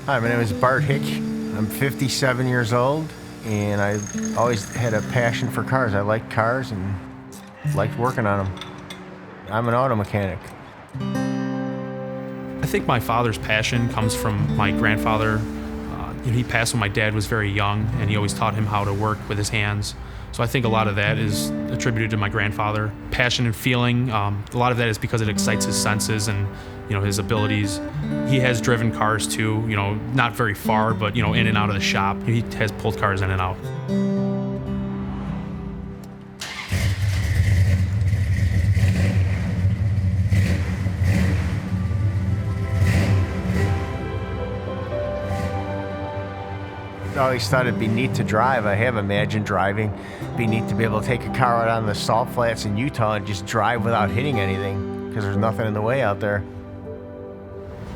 Hi, my name is Bart Hick. I'm 57 years old, and I always had a passion for cars. I liked cars and liked working on them. I'm an auto mechanic. I think my father's passion comes from my grandfather. He passed when my dad was very young, and he always taught him how to work with his hands. So I think a lot of that is attributed to my grandfather. Passion and feeling, a lot of that is because it excites his senses and his abilities. He has driven cars too, not very far, but in and out of the shop. He has pulled cars in and out. I always thought it'd be neat to drive. I have imagined driving. It'd be neat to be able to take a car out on the salt flats in Utah and just drive without hitting anything, because there's nothing in the way out there.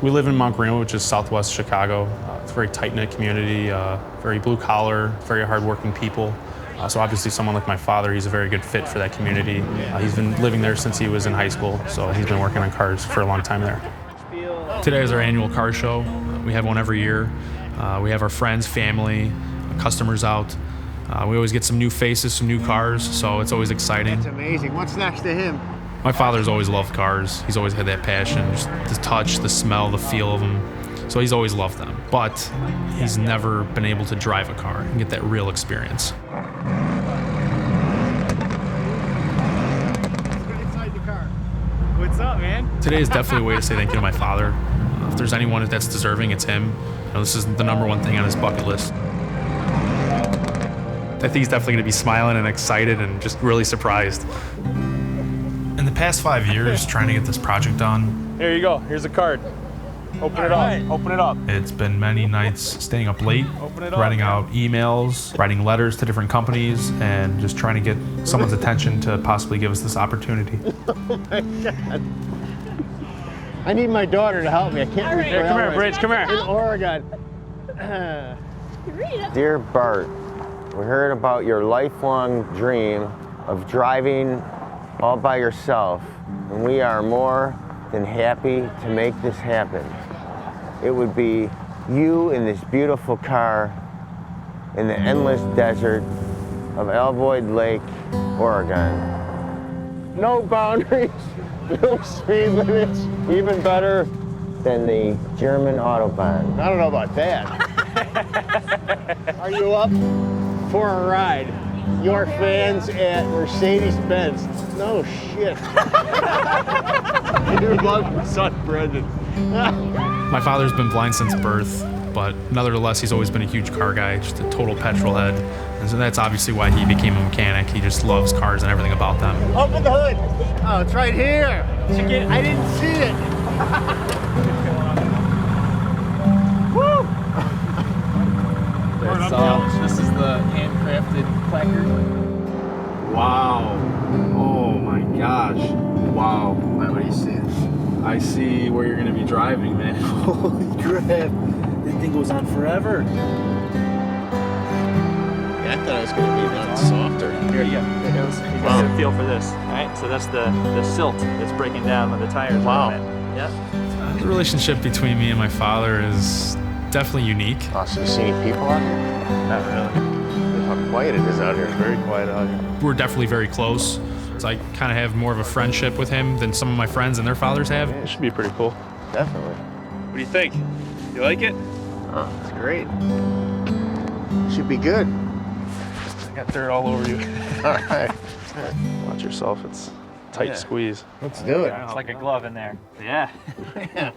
We live in Mount Greenwood, which is southwest Chicago. It's a very tight-knit community, very blue-collar, very hardworking people. So obviously someone like my father, he's a very good fit for that community. He's been living there since he was in high school, so he's been working on cars for a long time there. Today is our annual car show. We have one every year. We have our friends, family, customers out. We always get some new faces, some new cars, so it's always exciting. That's amazing. What's next to him? My father's always loved cars. He's always had that passion, just the touch, the smell, the feel of them. So he's always loved them. But he's never been able to drive a car and get that real experience. Inside the car. What's up, man? Today is definitely a way to say thank you to my father. If there's anyone that's deserving, it's him. This is the number one thing on his bucket list. I think he's definitely going to be smiling and excited and just really surprised. In the past 5 years, trying to get this project done, Here you go. Here's a card. Open it up. Open it up. it's been many nights staying up late, writing out emails, writing letters to different companies, and just trying to get someone's attention to possibly give us this opportunity. Oh my God. I need my daughter to help me. I can't read. Here, come here, Bridge. Come here. In Oregon. Dear Bart, we heard about your lifelong dream of driving all by yourself, and we are more than happy to make this happen. It would be you in this beautiful car in the endless desert of Alvoid Lake, Oregon. No boundaries, no speed limits, even better than the German Autobahn. I don't know about that. Are you up for a ride? Your fans at Mercedes-Benz. No shit. You love your son, Brendan. My father's been blind since birth, but nevertheless, he's always been a huge car guy, just a total petrol head. And so that's obviously why he became a mechanic. He just loves cars and everything about them. Open the hood. Oh, it's right here. I didn't see it. Woo! This is the handcrafted placard. Wow. Oh my gosh. Wow. What do you see? I see where you're going to be driving, man. Holy crap. That thing goes on forever. I thought it was going to be a lot softer. Here you go. You got a feel for this. All right. So that's the silt that's breaking down when the tires are on it. Yep. The relationship between me and my father is definitely unique. Oh, so you see any people out here? Not really. Look how quiet it is out here. It's very quiet out here. We're definitely very close. So I kind of have more of a friendship with him than some of my friends and their fathers have. It should be pretty cool. Definitely. What do you think? You like it? Oh, it's great. Should be good. I got dirt all over you. All right. Watch yourself. It's a tight squeeze. Let's do it. It's like a glove in there. Yeah. And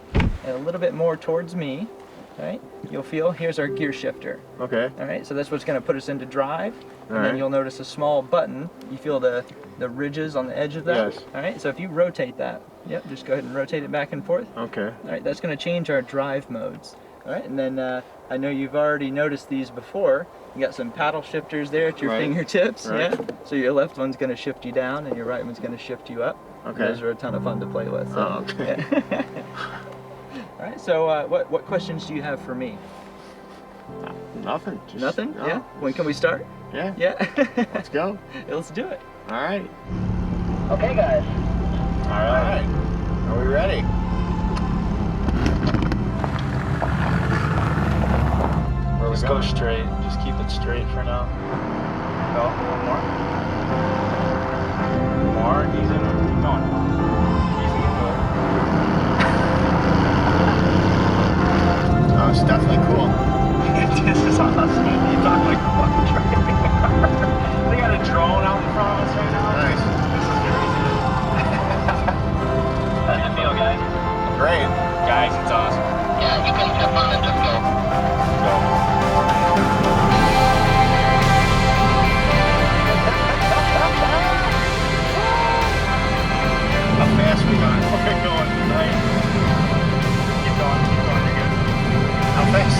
a little bit more towards me. All right. You'll feel, here's our gear shifter. Okay. All right. So that's what's going to put us into drive. And then right. you'll notice a small button. You feel the ridges on the edge of that. Yes. All right. So if you rotate that, yep, just go ahead and rotate it back and forth. Okay. All right. That's going to change our drive modes. All right. And then I know you've already noticed these before. You got some paddle shifters there at your Right. fingertips. Right. Yeah. So your left one's going to shift you down, and your right one's going to shift you up. Okay. Those are a ton of fun to play with. So, Oh, okay. yeah. All right. So what questions do you have for me? Nothing. Just, Nothing? no. Yeah. When can we start? Yeah. Yeah. Let's go. Let's do it. All right. Okay, guys. All right. Are we ready? Just go straight. Just keep it straight for now. Go. One more. More. Easy. Keep going. Easy. Good. Oh, it's definitely cool. This is awesome. You talk like a fucking driving car. They got a drone out in front of us right now. Nice. This is crazy. How do you feel, guys? Great. Guys, it's awesome. Yeah, you can step on and just go. How fast we going? We're going. Nice. Keep going. You're good. How fast?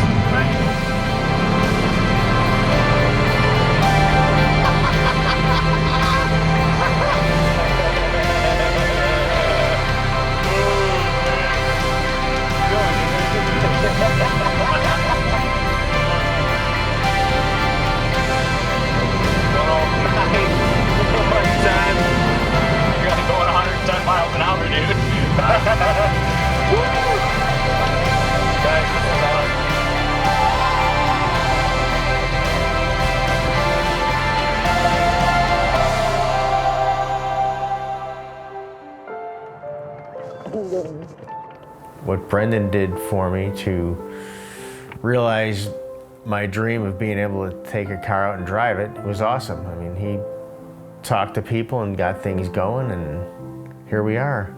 What Brendan did for me to realize my dream of being able to take a car out and drive it was awesome. I mean, he talked to people and got things going, and here we are.